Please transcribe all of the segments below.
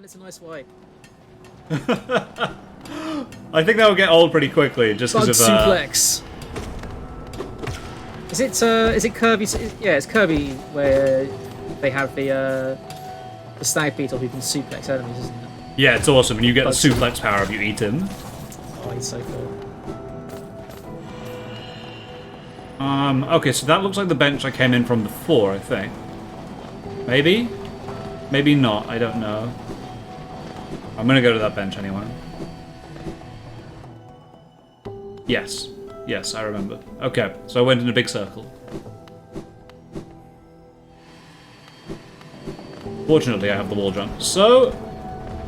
It's a nice way. I think that will get old pretty quickly, just Bug because of suplex. Is it Kirby? Yeah, it's Kirby where they have the stag beetle who can suplex enemies, isn't it? Yeah, it's awesome, and you get Bug the suplex power if you eat him. Oh, he's so cool. Okay, so that looks like the bench I came in from before, I think. Maybe? Maybe not, I don't know. I'm gonna go to that bench anyway. Yes. Yes, I remember. Okay, so I went in a big circle. Fortunately, I have the wall jump, so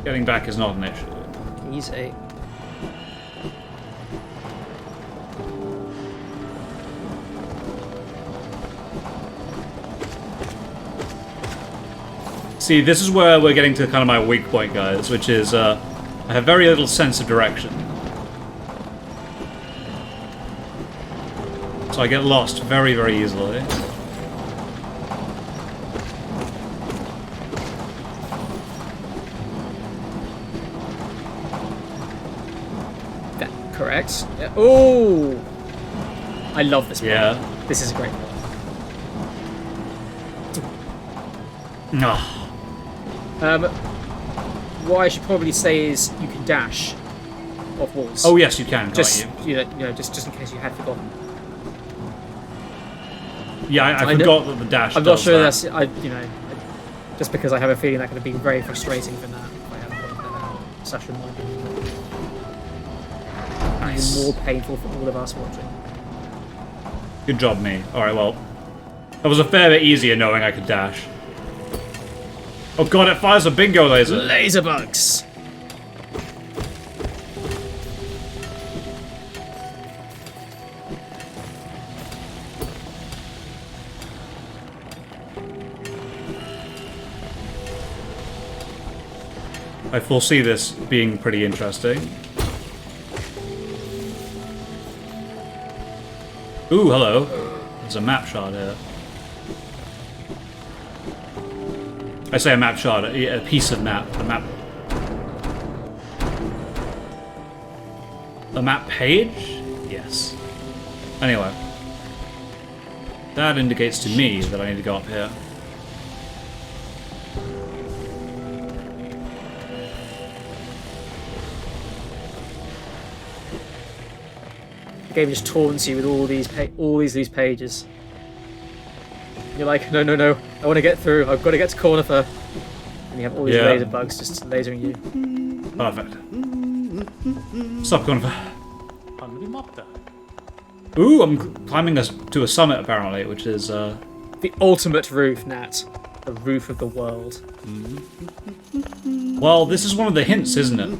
getting back is not an issue. Easy. See, this is where we're getting to kind of my weak point, guys, which is I have very little sense of direction. So I get lost very, very easily. That correct. Yeah. Oh, I love this part. Yeah. This is a great part. Ah. What I should probably say is you can dash off walls. Oh yes, you can, just can't you? just in case you had forgotten. Yeah, I forgot that the dash. I'm not does sure that. just because I have a feeling that could have been very frustrating for Nat if I haven't pointed that out. Such reminded me. Nice. Even more painful for all of us watching. Good job, me. All right, well, that was a fair bit easier knowing I could dash. Oh god, it fires a bingo laser. Laser bugs. I foresee this being pretty interesting. Ooh, hello. There's a map shard here. I say a map shard, a piece of map. A map page? Yes. Anyway. That indicates to me that I need to go up here. The game just taunts you with all these loose pages. You're like, no, I want to get through. I've got to get to Cornifer. And you have all these laser bugs just lasering you. Perfect. Stop, Cornifer. Ooh, I'm climbing to a summit apparently, which is The ultimate roof, Nat. The roof of the world. well, this is one of the hints, isn't it?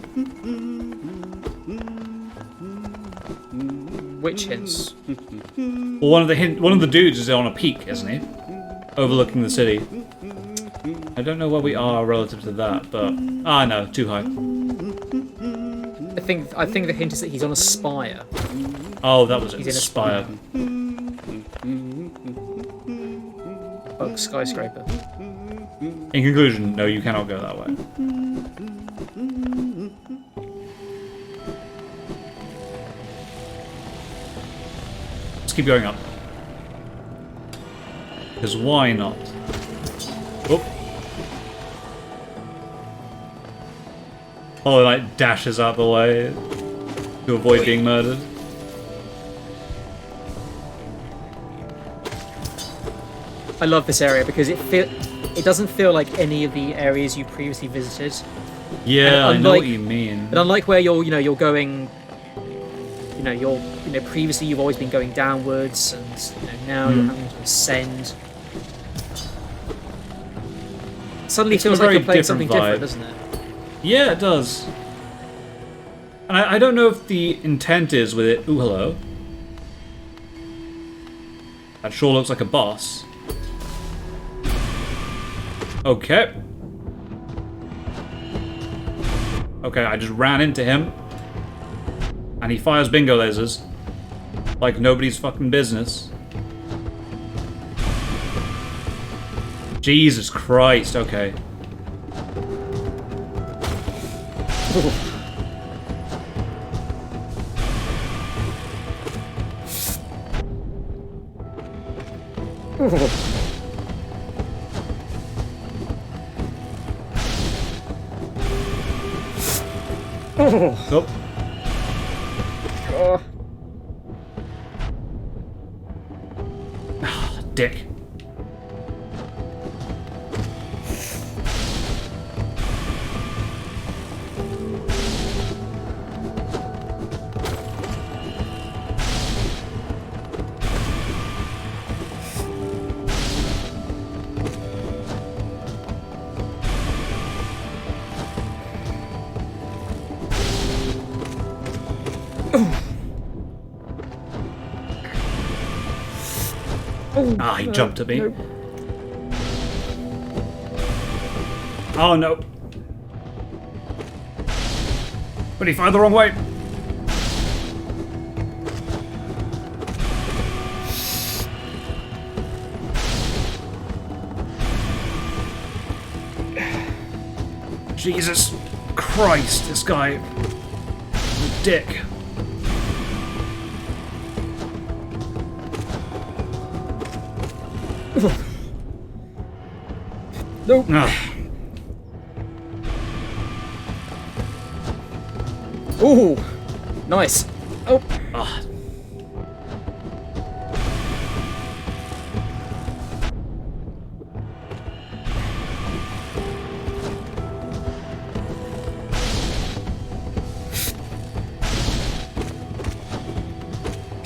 Which hints? Well, one of the dudes is on a peak, isn't he? Overlooking the city. I don't know where we are relative to that, but no, too high. I think the hint is that he's on a spire. Oh, that was it. He's in a spire. Bug skyscraper. In conclusion, no, you cannot go that way. Let's keep going up. Because why not? Oh. Oh, it like dashes out the way to avoid being murdered. I love this area because it doesn't feel like any of the areas you previously visited. Yeah, I know what you mean. And unlike where you're going, previously you've always been going downwards, and now you're having to ascend. Suddenly It's feels a like very you're playing something different different, doesn't it? Yeah, it does. And I don't know if the intent is with it. Ooh, hello. That sure looks like a boss. Okay. Okay, I just ran into him. And he fires bingo lasers. Like nobody's fucking business. Jesus Christ, okay. Nope. Oh. Dick. Ah, he jumped at me. No. Oh no. But he fired the wrong way. Jesus Christ, this guy. The dick. Nope. Ah. Ooh, nice. Oh, Ah.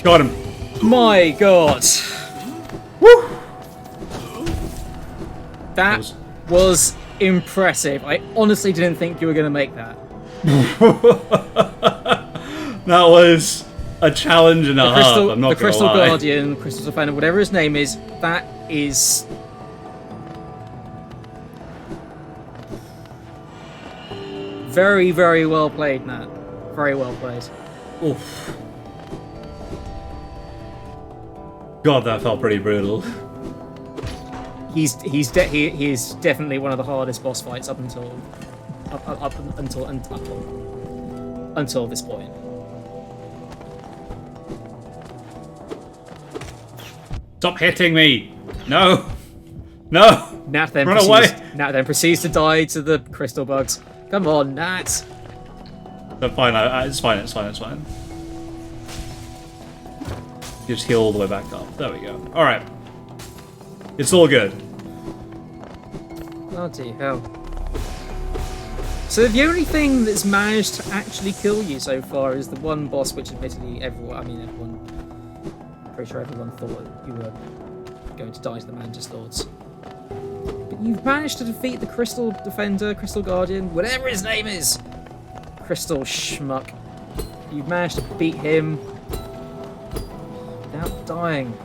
Got him. my God. Woo! That was impressive. I honestly didn't think you were going to make that. That was a challenge and a half. I'm not The Crystal gonna lie. Guardian, Crystal Defender, whatever his name is, that is... very, very well played, Nat. Very well played. Oof. God, that felt pretty brutal. He is definitely one of the hardest boss fights up until this point. Stop hitting me! No! No! Nat then Run proceeds, away! Nat then proceeds to die to the crystal bugs. Come on, Nat. But fine, it's fine, it's fine, it's fine. You just heal all the way back up. There we go. Alright. It's all good. Bloody hell. So the only thing that's managed to actually kill you so far is the one boss, which admittedly everyone, pretty sure everyone thought you were going to die to the Mantis Lords. But you've managed to defeat the Crystal Defender, Crystal Guardian, whatever his name is! Crystal Schmuck. You've managed to beat him without dying.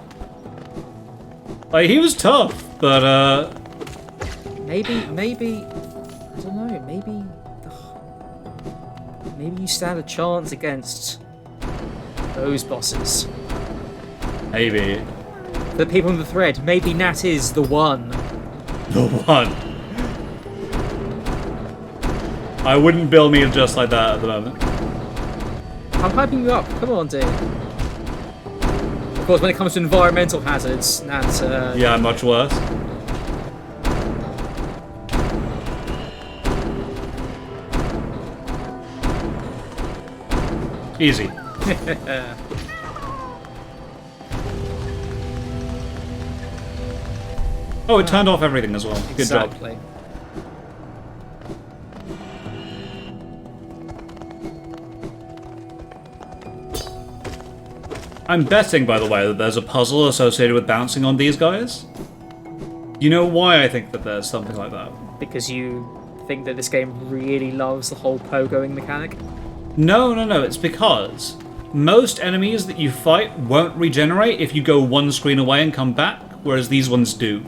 Like, he was tough, but Maybe, I don't know, maybe you stand a chance against those bosses. maybe. The people in the thread, maybe Nat is the one. The one. I wouldn't bill me just like that at the moment. I'm hyping you up, come on, dude. Of course, when it comes to environmental hazards, Nat, Yeah, much worse. Easy. Oh, it turned off everything as well. Good job. exactly. I'm betting, by the way, that there's a puzzle associated with bouncing on these guys. You know why I think that there's something like that? Because you think that this game really loves the whole pogoing mechanic. No, it's because most enemies that you fight won't regenerate if you go one screen away and come back, whereas these ones do.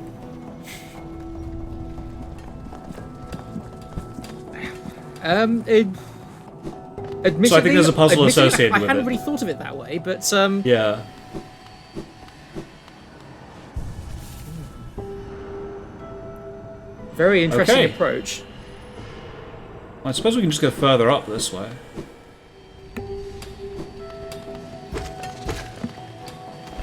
Admittedly, So I think there's a puzzle associated I with hadn't it. really thought of it that way, but Yeah. very interesting Okay. approach. I suppose we can just go further up this way.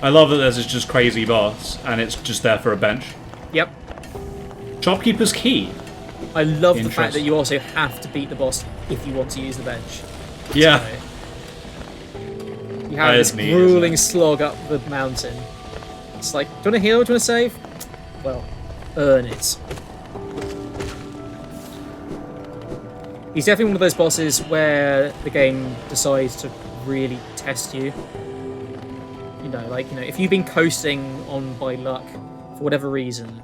I love that there's this just crazy boss, and it's just there for a bench. Yep. Shopkeeper's Key. I love the fact that you also have to beat the boss if you want to use the bench. Yeah. So, you have this grueling slog up the mountain. It's like, do you want to heal? Do you want to save? Well, earn it. He's definitely one of those bosses where the game decides to really test you. You know, like, if you've been coasting on by luck for whatever reason,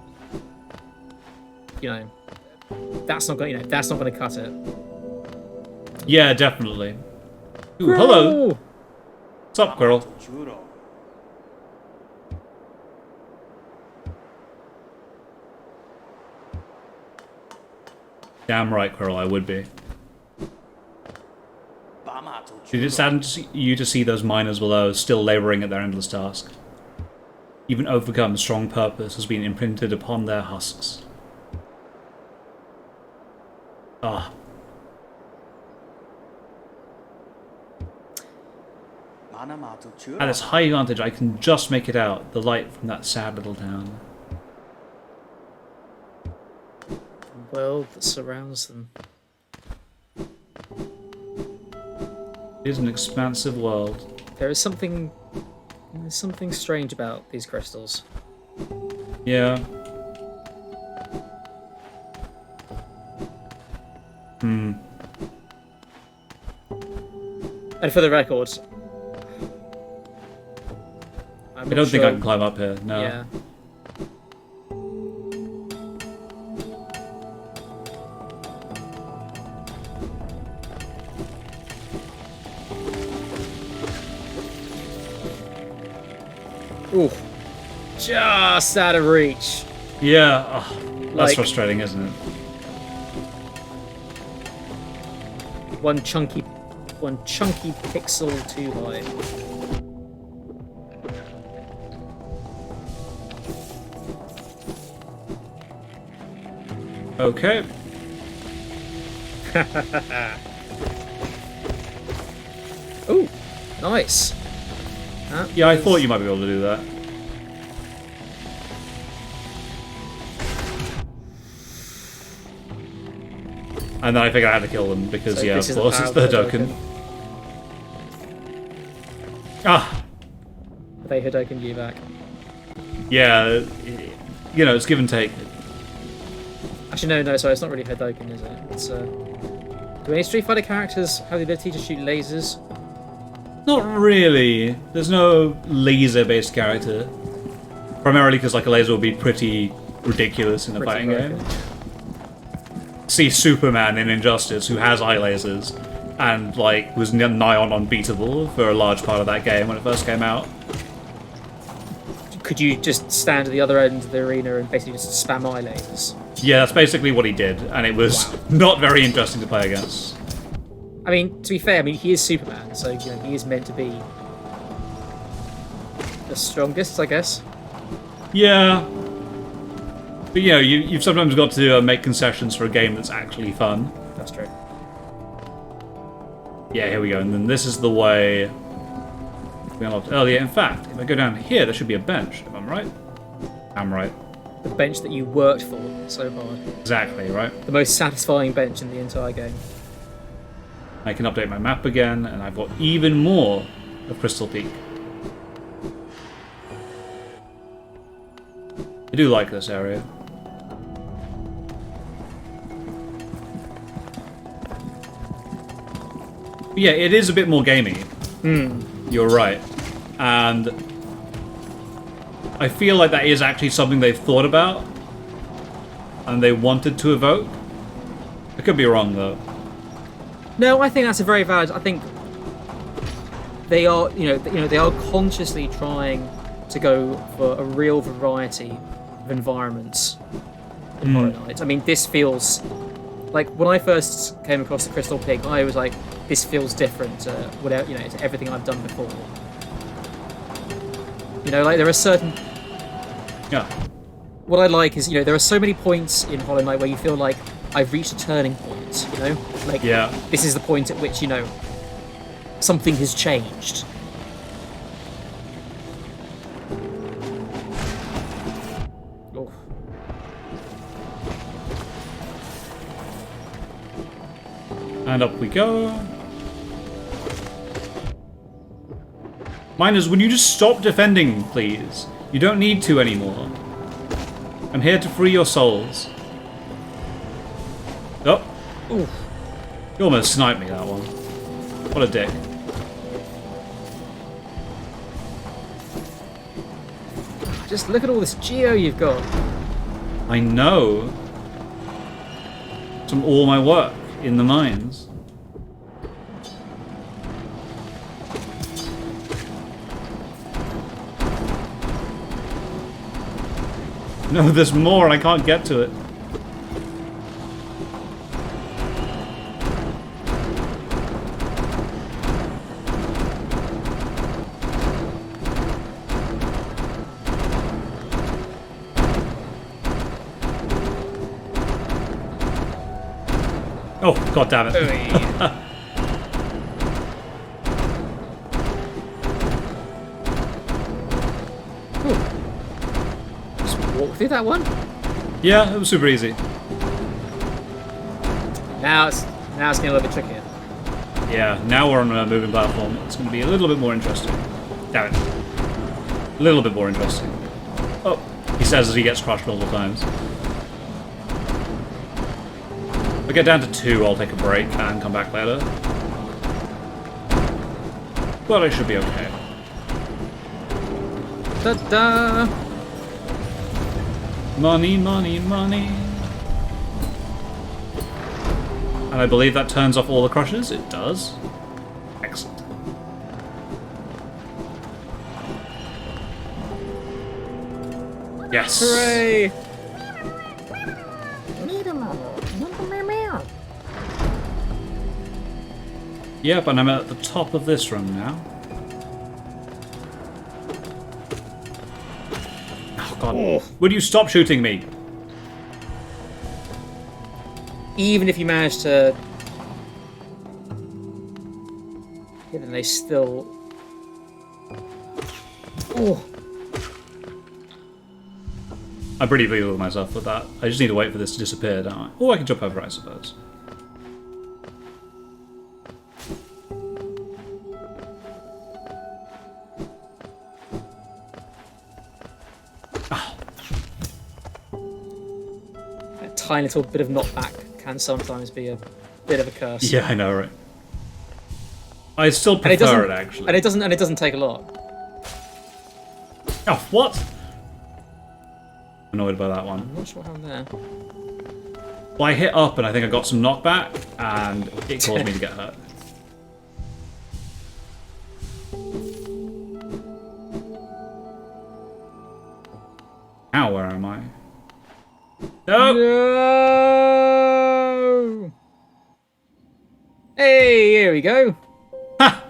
that's not going. That's not going to cut it. Yeah, definitely. Ooh, hello. What's up, girl? Damn right, girl, I would be. Did it sadden you to see those miners below still labouring at their endless task? Even overcome, strong purpose has been imprinted upon their husks. Ah. At this high vantage, I can just make it out, the light from that sad little town. The world that surrounds them. It is an expansive world. There's something strange about these crystals. Yeah. Hmm. And for the record, I don't think I can climb up here, no. Yeah. Ooh. Just out of reach. Yeah. Oh, that's frustrating, isn't it? One chunky pixel too high. Okay. Ooh, nice. Yeah, I thought you might be able to do that. And then I figured I had to kill them because, So yeah, of course, it's the Hadoken. Ah! They Hadoken you back. Yeah, it's give and take. Actually, no, sorry, it's not really Hadoken, is it? It's, do any Street Fighter characters have the ability to shoot lasers? Not really. There's no laser-based character. Primarily because, like, a laser would be pretty ridiculous in a fighting game. See Superman in Injustice, who has eye lasers, and, like, was nigh on unbeatable for a large part of that game when it first came out. Could you just stand at the other end of the arena and basically just spam eye lasers? Yeah, that's basically what he did, and it was not very interesting to play against. I mean, to be fair, he is Superman, so he is meant to be the strongest, I guess. Yeah. But you've sometimes got to make concessions for a game that's actually fun. That's true. Yeah, here we go, and then this is the way we unlocked earlier. In fact, if I go down here, there should be a bench, if I'm right. I'm right. The bench that you worked for so hard. Exactly, right? The most satisfying bench in the entire game. I can update my map again, and I've got even more of Crystal Peak. I do like this area. But yeah, it is a bit more gamey. You're right. And I feel like that is actually something they've thought about and they wanted to evoke. I could be wrong, though. No, I think that's a very valid. I think they are, they are consciously trying to go for a real variety of environments in Hollow Knight. I mean, this feels like when I first came across the Crystal Pig, I was like, this feels different to whatever, to everything I've done before. Like there are certain. Yeah. What I like is, there are so many points in Hollow Knight where you feel like I've reached a turning point, you know? Like, Yeah. this is the point at which, you know, something has changed. Oh. And up we go. Miners, would you just stop defending, please? You don't need to anymore. I'm here to free your souls. Oh. Oof. You almost sniped me, that one. What a dick. Just look at all this geo you've got. I know. From all my work in the mines. No, there's more and I can't get to it. Oh, god damn it. Just walk through that one. Yeah, it was super easy. Now it's getting a little bit trickier. Yeah, now we're on a moving platform. It's going to be a little bit more interesting. Damn it. A little bit more interesting. Oh, he says as he gets crushed multiple times. If I get down to 2, I'll take a break and come back later. But I should be okay. Da-da! Money, money, money. And I believe that turns off all the crushers. It does. Excellent. Yes. Hooray! Yep, and I'm at the top of this room now. Oh god. Oh. Would you stop shooting me? Even if you manage to hit them, they still... Oh! I'm pretty pleased with myself with that. I just need to wait for this to disappear, don't I? Oh, I can jump over, I suppose. That tiny little bit of knockback can sometimes be a bit of a curse. Yeah, I know, right? I still And it doesn't, prefer it, actually. and it doesn't take a lot. Oh, what? Annoyed by that one. I'm not sure what happened there. Well, I hit up and I think I got some knockback, and it caused me to get hurt. Ow, where am I? No! No! Hey, here we go. Ha!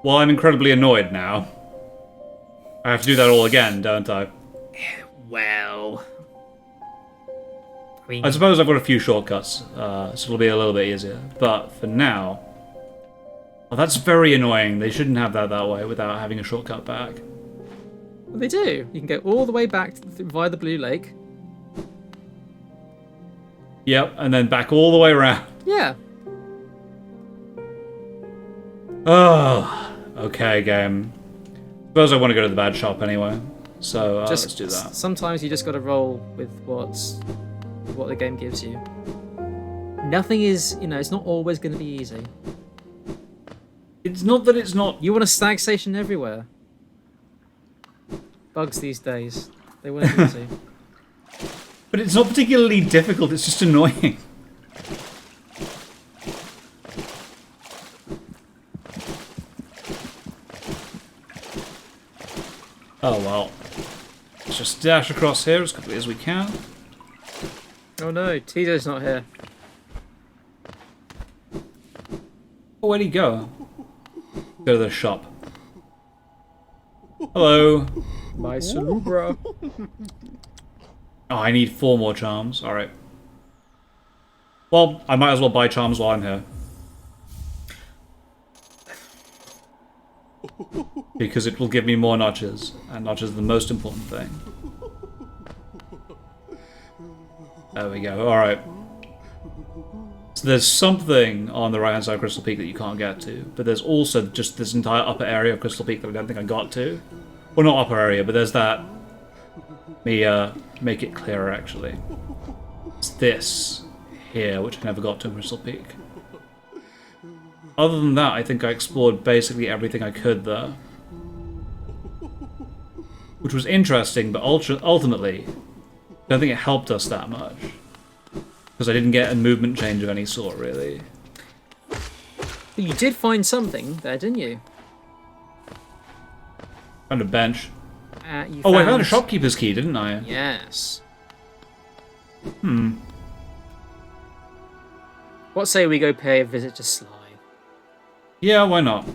Well, I'm incredibly annoyed now. I have to do that all again, don't I? Well... I mean, I suppose I've got a few shortcuts, so it'll be a little bit easier. But for now... Oh, that's very annoying. They shouldn't have that way without having a shortcut back. well, they do. You can go all the way back via the Blue Lake. Yep, and then back all the way around. Yeah. Oh, okay, game. Suppose I want to go to the bad shop anyway. So let's do that. Sometimes you just got to roll with what the game gives you. Nothing is, it's not always going to be easy. It's not that it's not. You want a stag station everywhere. Bugs these days, they weren't easy. But it's not particularly difficult, it's just annoying. Oh well. Let's just dash across here as quickly as we can. Oh no, Tizo's not here. Oh, where'd he go? Go to the shop. Hello. My Salubra. Oh, I need 4 more charms. Alright. Well, I might as well buy charms while I'm here. Because it will give me more notches, and notches are the most important thing. There we go, alright. So there's something on the right-hand side of Crystal Peak that you can't get to, but there's also just this entire upper area of Crystal Peak that I don't think I got to. Well, not upper area, but there's that. Let me make it clearer, actually. It's this here, which I never got to in Crystal Peak. Other than that, I think I explored basically everything I could there. Which was interesting, but ultimately, I don't think it helped us that much. Because I didn't get a movement change of any sort, really. You did find something there, didn't you? Found a bench. I found a shopkeeper's key, didn't I? Yes. What say we go pay a visit to Sly? Yeah, why not?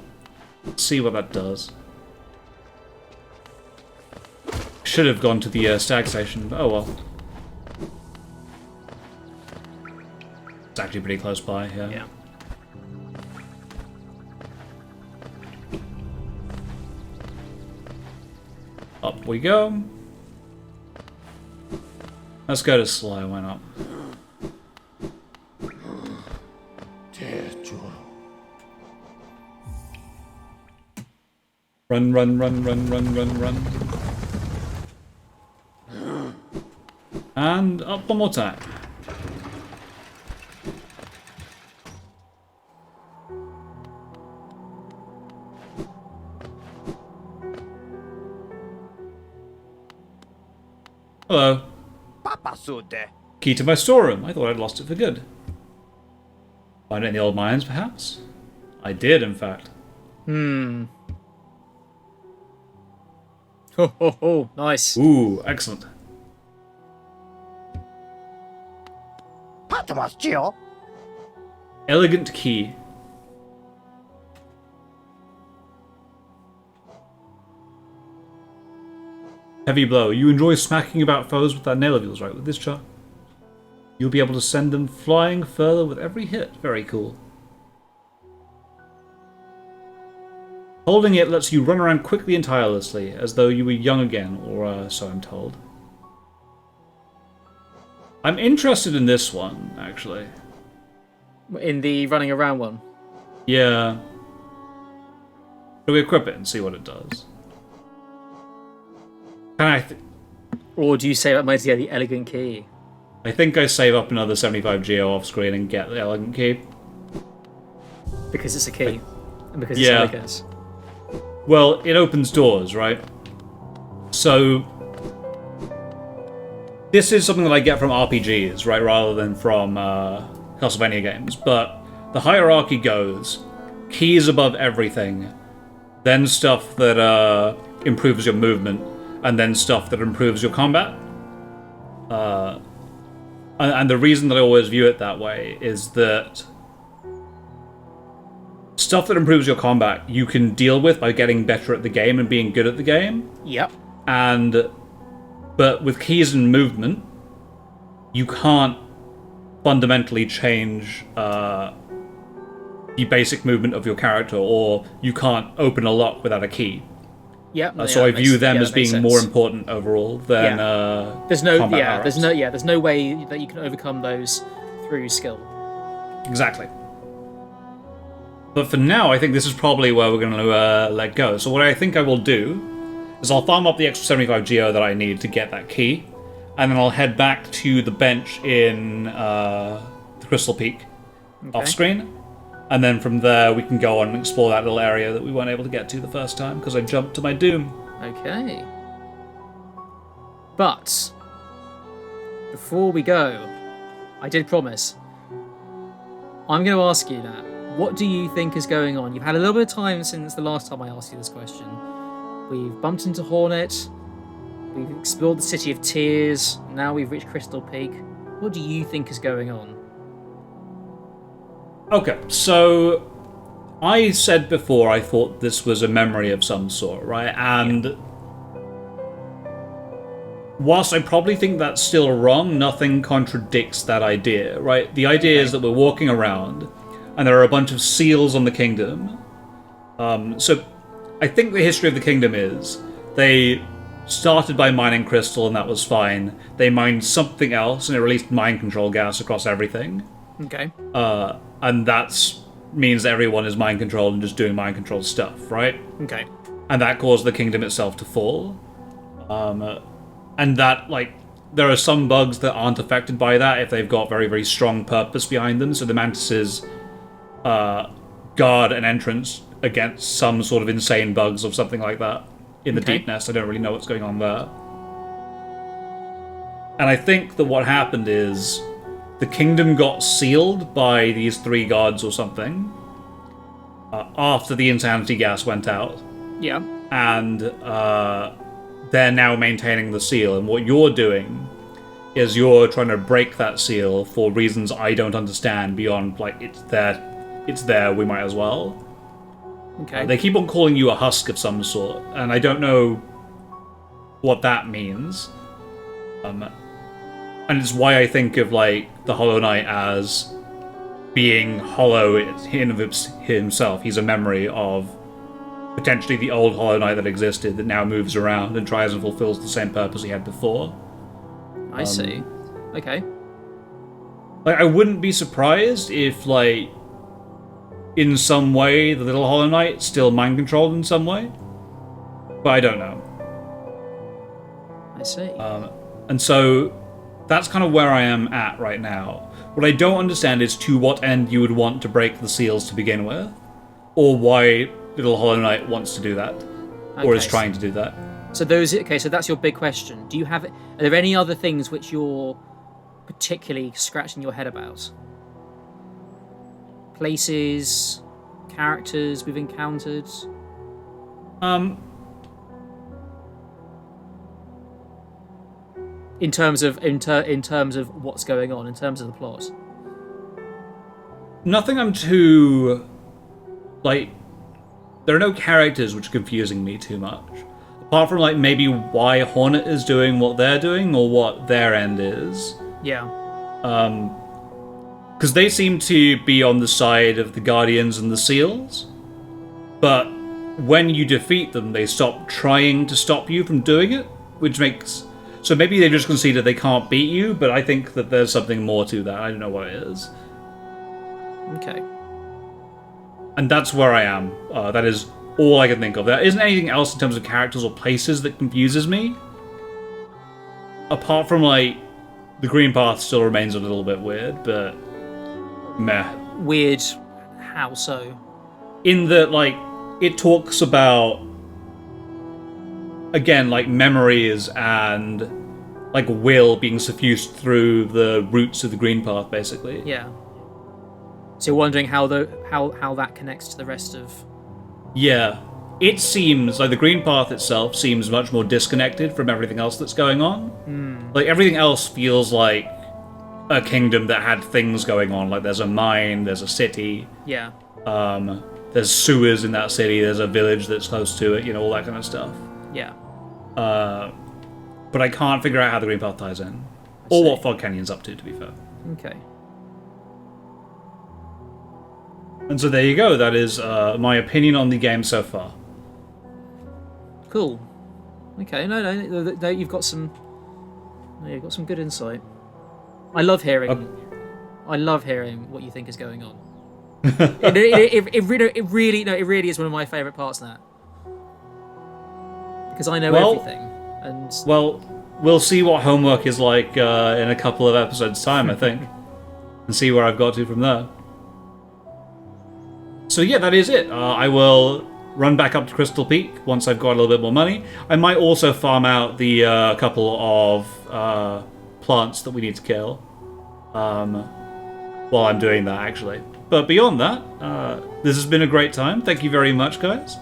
Let's see what that does. Should have gone to the stag station, but oh well. It's actually pretty close by, yeah. Yeah. Up we go. Let's go to Sly, why not? Run, run, run, run, run, run, run. And up one more time. Hello. Key to my storeroom. I thought I'd lost it for good. Find it in the old mines, perhaps? I did, in fact. Ho ho ho! Nice. Ooh, excellent. Elegant key. Heavy blow. You enjoy smacking about foes with that nail of yours, right? With this chart, you'll be able to send them flying further with every hit. Very cool. Holding it lets you run around quickly and tirelessly, as though you were young again, or so I'm told. I'm interested in this one, actually. In the running around one? Yeah. Shall we equip it and see what it does? Can I... Or do you save up money to get the elegant key? I think I save up another 75 geo off screen and get the elegant key. Because it's a key. And because it's elegant. Well, it opens doors, right? So... This is something that I get from RPGs, right, rather than from Castlevania games. But the hierarchy goes, keys above everything, then stuff that improves your movement, and then stuff that improves your combat. And the reason that I always view it that way is that stuff that improves your combat you can deal with by getting better at the game and being good at the game. Yep. But with keys and movement, you can't fundamentally change the basic movement of your character, or you can't open a lock without a key. Yep. So I view them as being more important overall than there's no combat arrows. there's no way that you can overcome those through skill. Exactly. But for now, I think this is probably where we're going to let go. So what I think I will do is I'll farm up the extra 75 geo that I need to get that key, and then I'll head back to the bench in the Crystal Peak off screen, and then from there we can go on and explore that little area that we weren't able to get to the first time because I jumped to my doom. Okay. But before we go, I did promise I'm going to ask you that. What do you think is going on? You've had a little bit of time since the last time I asked you this question. We've bumped into Hornet, we've explored the City of Tears, now we've reached Crystal Peak. What do you think is going on? Okay, so I said before I thought this was a memory of some sort, right? And whilst I probably think that's still wrong, nothing contradicts that idea, right? The idea is that we're walking around, and there are a bunch of seals on the kingdom. So I think the history of the kingdom is they started by mining crystal, and that was fine. They mined something else, and it released mind control gas across everything. Okay. And that means everyone is mind controlled and just doing mind control stuff, right? Okay. And that caused the kingdom itself to fall. And that, like, there are some bugs that aren't affected by that if they've got very, very strong purpose behind them. So the mantises guard an entrance against some sort of insane bugs or something like that in the deep nest. I don't really know what's going on there. And I think that what happened is the kingdom got sealed by these 3 gods or something after the insanity gas went out. Yeah. And they're now maintaining the seal. And what you're doing is you're trying to break that seal for reasons I don't understand beyond, like, it's there, we might as well. Okay. They keep on calling you a husk of some sort, and I don't know what that means. And it's why I think of, like, the Hollow Knight as being hollow in of himself. He's a memory of potentially the old Hollow Knight that existed that now moves around and tries and fulfills the same purpose he had before. I see. Okay. Like, I wouldn't be surprised if, like, in some way the little Hollow Knight still mind controlled in some way, but I don't know. I see. And so that's kind of where I am at right now. What I don't understand is to what end you would want to break the seals to begin with, or why little Hollow Knight wants to do that, or is trying to do that. So so that's your big question. Are there any other things which you're particularly scratching your head about? Places, characters we've encountered? In terms of what's going on, in terms of the plot. Nothing I'm too, like, there are no characters which are confusing me too much. Apart from, like, maybe why Hornet is doing what they're doing, or what their end is. Yeah. Because they seem to be on the side of the Guardians and the Seals. But when you defeat them, they stop trying to stop you from doing it, which makes... So maybe they just conceded they can't beat you, but I think that there's something more to that. I don't know what it is. Okay. And that's where I am. That is all I can think of. There isn't anything else in terms of characters or places that confuses me. Apart from, like, the Green Path still remains a little bit weird, but meh. Weird? How so? In that, like, it talks about, again, like, memories and, like, will being suffused through the roots of the Green Path, basically. Yeah. So you're wondering how that connects to the rest of... Yeah. It seems, like, the Green Path itself seems much more disconnected from everything else that's going on. Like, everything else feels like a kingdom that had things going on. Like, there's a mine, there's a city. Yeah. There's sewers in that city, there's a village that's close to it, you know, all that kind of stuff. Yeah. But I can't figure out how the Green Path ties in. Or what Fog Canyon's up to be fair. Okay. And so there you go, that is my opinion on the game so far. Cool. Okay, no, you've got some good insight. I love hearing what you think is going on. it really is one of my favourite parts of that. Because I know everything. And well, we'll see what homework is like in a couple of episodes' time, I think. And see where I've got to from there. So yeah, that is it. I will run back up to Crystal Peak once I've got a little bit more money. I might also farm out the couple of plants that we need to kill while I'm doing that, actually. But beyond that, this has been a great time. Thank you very much, guys.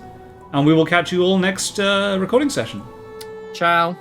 And we will catch you all next recording session. ciao.